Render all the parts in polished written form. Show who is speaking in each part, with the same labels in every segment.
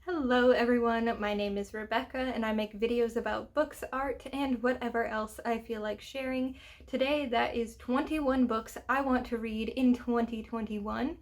Speaker 1: Hello everyone, my name is Rebecca and I make videos about books, art, and whatever else I feel like sharing. Today that is 21 books I want to read in 2021.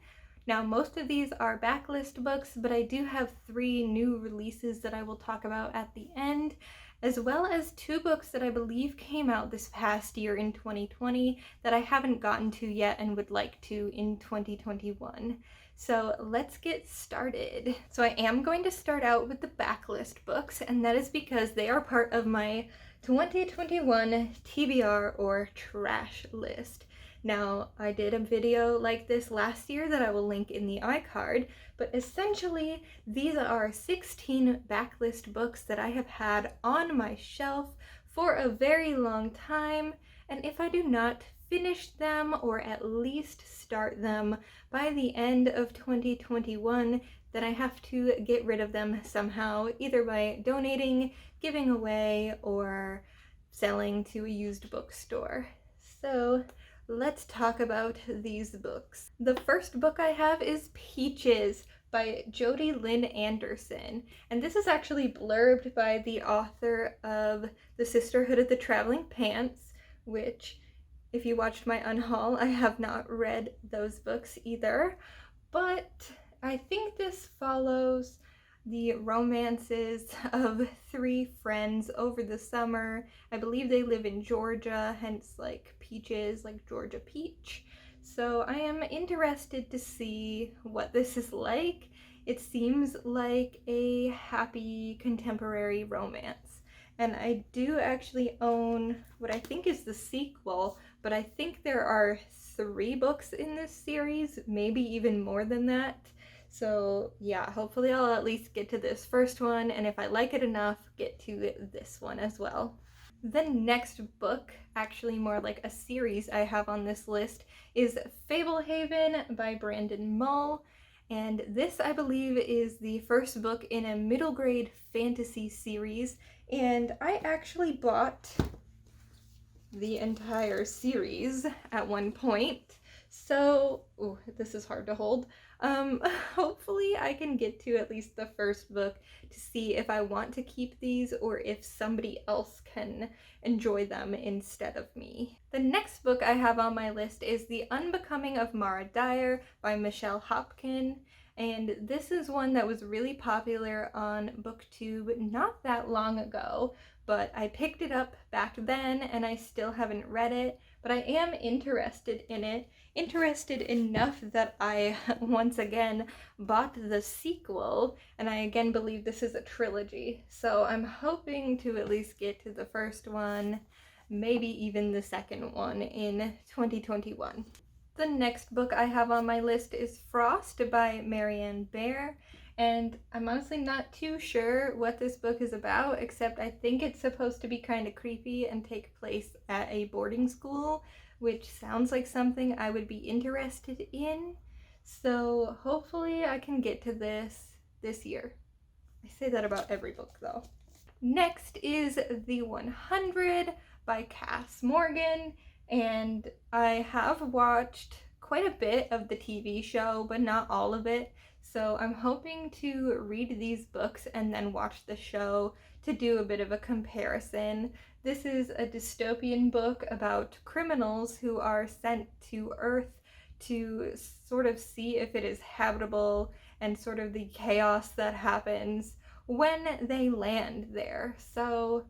Speaker 1: Now most of these are backlist books, but I do have 3 new releases that I will talk about at the end, as well as 2 books that I believe came out this past year in 2020 that I haven't gotten to yet and would like to in 2021. So let's get started. So I am going to start out with the backlist books, and that is because they are part of my 2021 TBR or trash list. Now, I did a video like this last year that I will link in the iCard, but essentially these are 16 backlist books that I have had on my shelf for a very long time, and if I do not finish them or at least start them by the end of 2021, then I have to get rid of them somehow, either by donating, giving away, or selling to a used bookstore. So let's talk about these books. The first book I have is Peaches by Jodie Lynn Anderson, and this is actually blurbed by the author of The Sisterhood of the Traveling Pants, which, if you watched my unhaul, I have not read those books either, but I think this follows the romances of 3 friends over the summer. I believe they live in Georgia, hence like peaches, like Georgia peach. So I am interested to see what this is like. It seems like a happy contemporary romance. And I do actually own what I think is the sequel, but I think there are 3 books in this series, maybe even more than that. So yeah, hopefully I'll at least get to this first one, and if I like it enough, get to this one as well. The next book, actually more like a series I have on this list, is Fablehaven by Brandon Mull. And this, I believe, is the first book in a middle grade fantasy series, and I actually bought the entire series at one point. So, ooh, this is hard to hold. Hopefully I can get to at least the first book to see if I want to keep these or if somebody else can enjoy them instead of me. The next book I have on my list is The Unbecoming of Mara Dyer by Michelle Hopkins. And this is one that was really popular on BookTube not that long ago, but I picked it up back then and I still haven't read it, but I am interested in it. Interested enough that I once again bought the sequel, and I again believe this is a trilogy. So I'm hoping to at least get to the first one, maybe even the second one in 2021. The next book I have on my list is Frost by Marianne, and I'm honestly not too sure what this book is about, except I think it's supposed to be kind of creepy and take place at a boarding school, which sounds like something I would be interested in. So hopefully I can get to this year. I say that about every book though. Next is The 100 by Cass Morgan, and I have watched quite a bit of the TV show, but not all of it. So I'm hoping to read these books and then watch the show to do a bit of a comparison. This is a dystopian book about criminals who are sent to Earth to sort of see if it is habitable and sort of the chaos that happens when they land there. So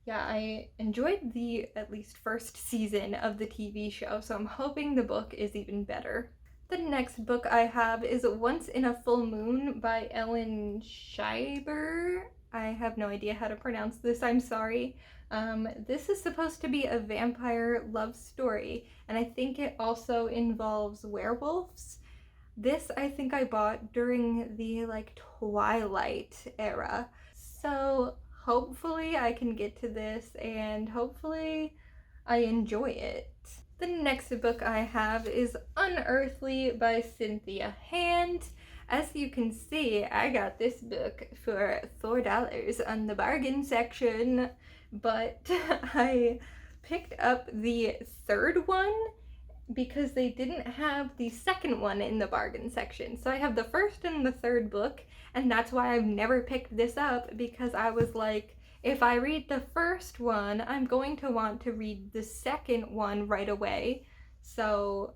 Speaker 1: yeah, I enjoyed the at least first season of the TV show, so I'm hoping the book is even better. The next book I have is Once in a Full Moon by Ellen Scheiber. I have no idea how to pronounce this, I'm sorry. This is supposed to be a vampire love story, and I think it also involves werewolves. This I think I bought during the Twilight era. So hopefully I can get to this and hopefully I enjoy it. The next book I have is Unearthly by Cynthia. As you can see, I got this book for $4 on the bargain section, but I picked up the third one because they didn't have the second one in the bargain section. So I have the first and the third book, and that's why I've never picked this up, because I was like, if I read the first one, I'm going to want to read the second one right away. So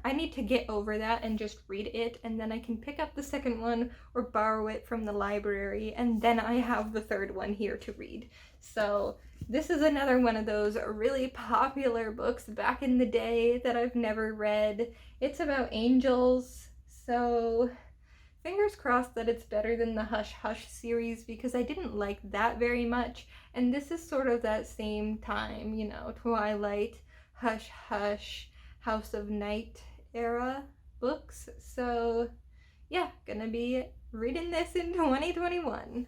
Speaker 1: I need to get over that and just read it, and then I can pick up the second one or borrow it from the library, and then I have the third one here to read. So this is another one of those really popular books back in the day that I've never read. It's about angels, so fingers crossed that it's better than the Hush Hush series, because I didn't like that very much, and this is sort of that same time, you know, Twilight, Hush Hush, House of Night era books. So yeah, gonna be reading this in 2021.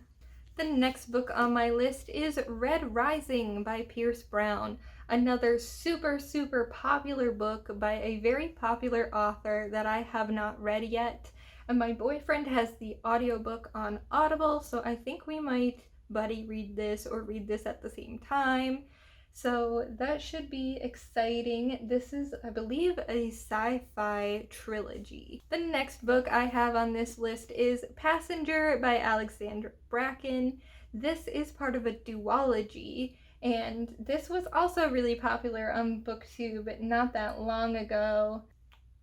Speaker 1: The next book on my list is Red Rising by Pierce Brown, another super popular book by a very popular author that I have not read yet, and my boyfriend has the audiobook on Audible, so I think we might buddy read this or read this at the same time. So that should be exciting. This is, I believe, a sci-fi trilogy. The next book I have on this list is Passenger by Alexandra Bracken. This is part of a duology, and this was also really popular on BookTube not that long ago.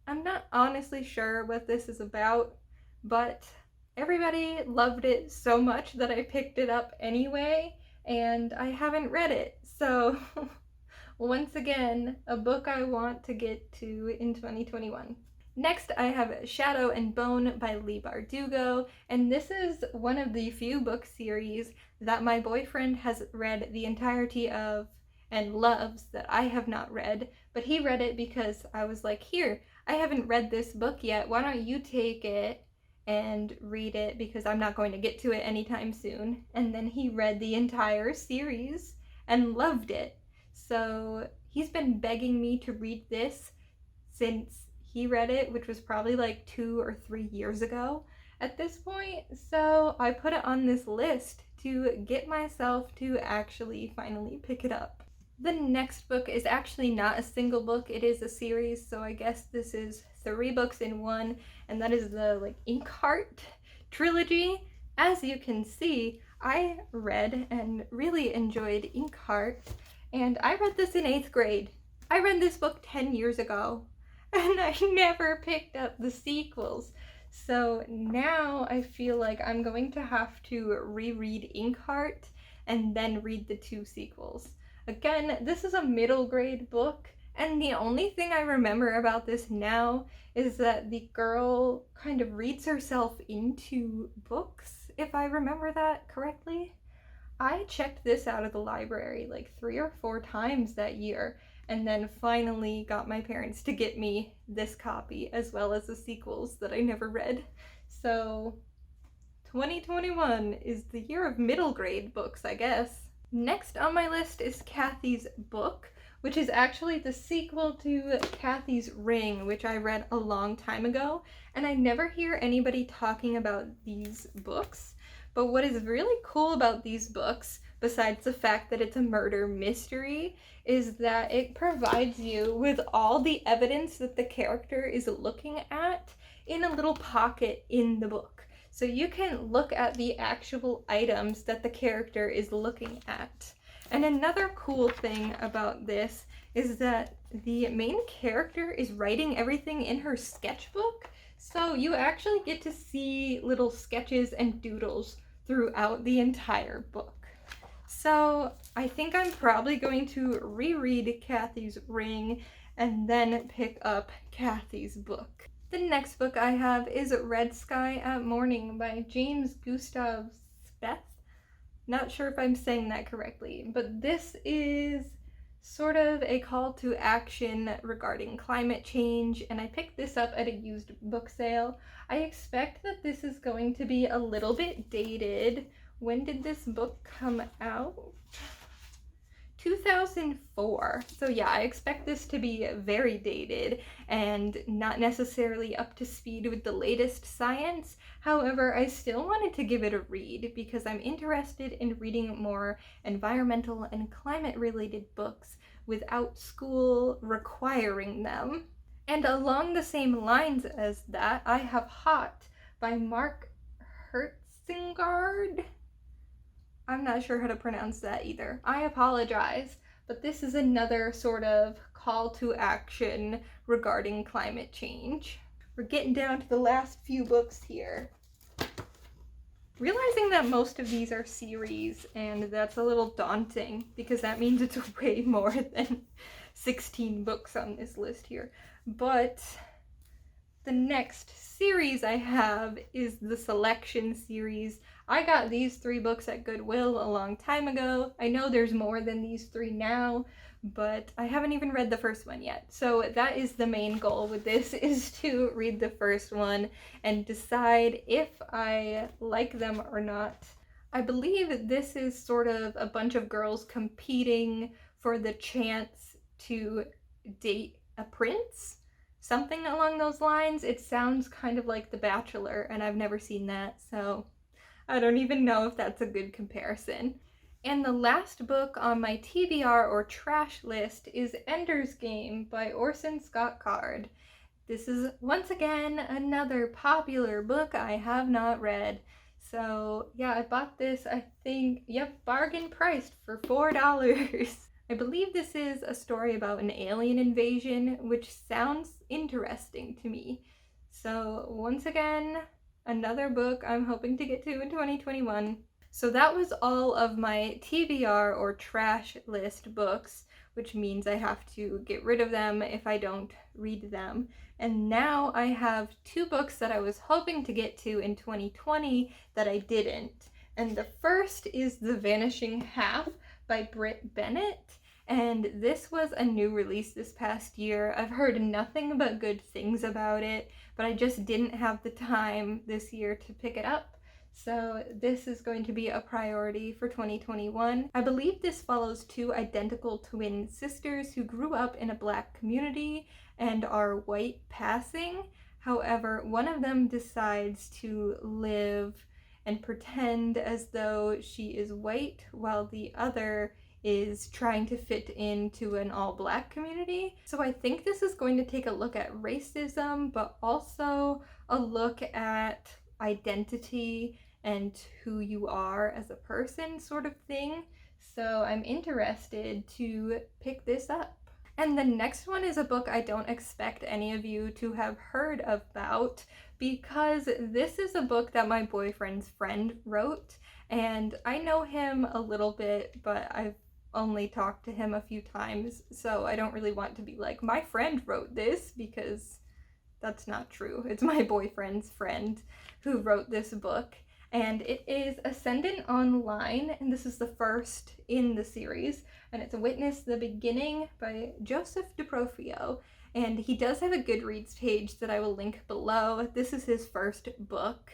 Speaker 1: I'm not honestly sure what this is about, but everybody loved it so much that I picked it up anyway, and I haven't read it. So once again, a book I want to get to in 2021. Next, I have Shadow and Bone by Leigh Bardugo, and this is one of the few book series that my boyfriend has read the entirety of and loves that I have not read, but he read it because I was like, here, I haven't read this book yet, why don't you take it and read it, because I'm not going to get to it anytime soon. And then he read the entire series and loved it. So he's been begging me to read this since he read it, which was probably like 2 or 3 years ago at this point. So I put it on this list to get myself to actually finally pick it up. The next book is actually not a single book, it is a series, so I guess this is 3 books in one, and that is the Inkheart Trilogy. As you can see, I read and really enjoyed Inkheart, and I read this in 8th grade. I read this book 10 years ago, and I never picked up the sequels. So now I feel like I'm going to have to reread Inkheart and then read the 2 sequels. Again, this is a middle grade book, and the only thing I remember about this now is that the girl kind of reads herself into books, if I remember that correctly. I checked this out of the library like 3 or 4 times that year, and then finally got my parents to get me this copy as well as the sequels that I never read. So 2021 is the year of middle grade books, I guess. Next on my list is Kathy's Book, which is actually the sequel to Kathy's Ring, which I read a long time ago, and I never hear anybody talking about these books. But what is really cool about these books, besides the fact that it's a murder mystery, is that it provides you with all the evidence that the character is looking at in a little pocket in the book. So you can look at the actual items that the character is looking at. And another cool thing about this is that the main character is writing everything in her sketchbook. So you actually get to see little sketches and doodles throughout the entire book. So I think I'm probably going to reread Kathy's Ring and then pick up Kathy's Book. The next book I have is Red Sky at Morning by James Gustav Speth. Not sure if I'm saying that correctly, but this is sort of a call to action regarding climate change, and I picked this up at a used book sale. I expect that this is going to be a little bit dated. When did this book come out? 2004. So yeah, I expect this to be very dated and not necessarily up to speed with the latest science. However, I still wanted to give it a read because I'm interested in reading more environmental and climate related books, without school requiring them. And along the same lines as that, I have Hot by Mark Hertzingard. I'm not sure how to pronounce that either. I apologize, but this is another sort of call to action regarding climate change. We're getting down to the last few books here. Realizing that most of these are series, and that's a little daunting because that means it's way more than 16 books on this list here. But the next series I have is the Selection series. I got these 3 books at Goodwill a long time ago. I know there's more than these 3 now, but I haven't even read the first one yet. So that is the main goal with this, is to read the first one and decide if I like them or not. I believe this is sort of a bunch of girls competing for the chance to date a prince, something along those lines. It sounds kind of like The Bachelor, and I've never seen that, so I don't even know if that's a good comparison. And the last book on my TBR or trash list is Ender's Game by Orson Scott Card. This is once again another popular book I have not read. So yeah, I bought this, I think, bargain priced for $4. I believe this is a story about an alien invasion, which sounds interesting to me. So once again, another book I'm hoping to get to in 2021. So that was all of my TBR or trash list books, which means I have to get rid of them if I don't read them. And now I have 2 books that I was hoping to get to in 2020 that I didn't. And the first is The Vanishing Half by Bennett. And this was a new release this past year. I've heard nothing but good things about it, but I just didn't have the time this year to pick it up. So this is going to be a priority for 2021. I believe this follows 2 identical twin sisters who grew up in a Black community and are white passing. However, one of them decides to live and pretend as though she is white, while the other is trying to fit into an all-Black community. So I think this is going to take a look at racism, but also a look at identity and who you are as a person, sort of thing. So I'm interested to pick this up. And the next one is a book I don't expect any of you to have heard about, because this is a book that my boyfriend's friend wrote, and I know him a little bit, but I've only talked to him a few times, so I don't really want to be like, my friend wrote this, because that's not true. It's my boyfriend's friend who wrote this book. And it is Ascendant Online, and this is the first in the series, and it's Witness the Beginning by Joseph DeProfio, and he does have a Goodreads page that I will link below. This is his first book,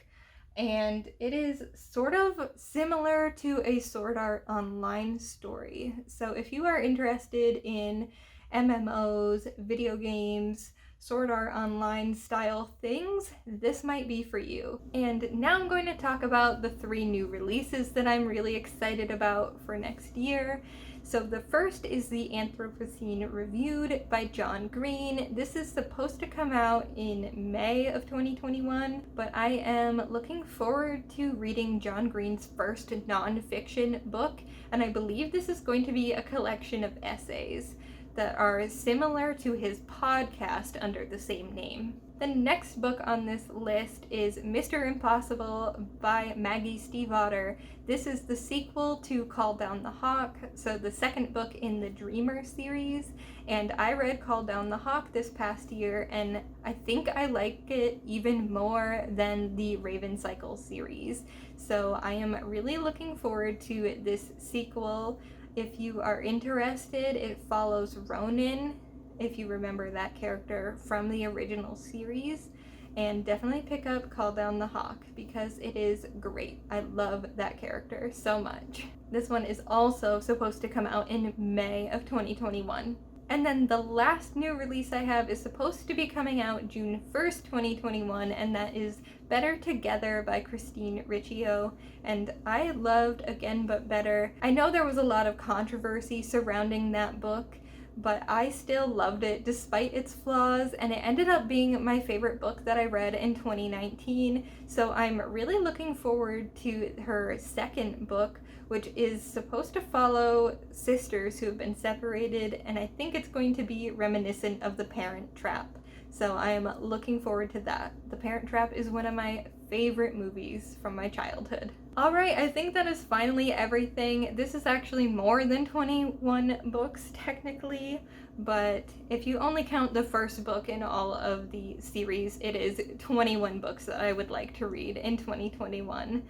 Speaker 1: and it is sort of similar to a Sword Art Online story. So if you are interested in MMOs, video games, Sword Art Online style things, this might be for you. And now I'm going to talk about the 3 new releases that I'm really excited about for next year. So the first is the Anthropocene Reviewed by John Green. This is supposed to come out in May of 2021, but I am looking forward to reading John Green's first nonfiction book, and I believe this is going to be a collection of essays that are similar to his podcast under the same name. The next book on this list is Mr. Impossible by Maggie Stiefvater. This is the sequel to Call Down the Hawk, so the second book in the Dreamer series, and I read Call Down the Hawk this past year, and I think I like it even more than the Raven Cycle series. So I am really looking forward to this sequel. If you are interested, it follows Ronan, if you remember that character from the original series, and definitely pick up Call Down the Hawk because it is great. I love that character so much. This one is also supposed to come out in May of 2021. And then the last new release I have is supposed to be coming out June 1st, 2021, and that is Better Together by Christine Riccio. And I loved Again But Better. I know there was a lot of controversy surrounding that book, but I still loved it despite its flaws, and it ended up being my favorite book that I read in 2019. So I'm really looking forward to her second book, which is supposed to follow sisters who have been separated, and I think it's going to be reminiscent of The Parent Trap. So I'm looking forward to that. The Parent Trap is one of my favorite movies from my childhood. Alright, I think that is finally everything. This is actually more than 21 books technically, but if you only count the first book in all of the series, it is 21 books that I would like to read in 2021.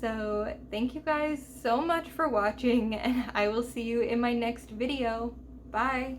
Speaker 1: So thank you guys so much for watching, and I will see you in my next video. Bye!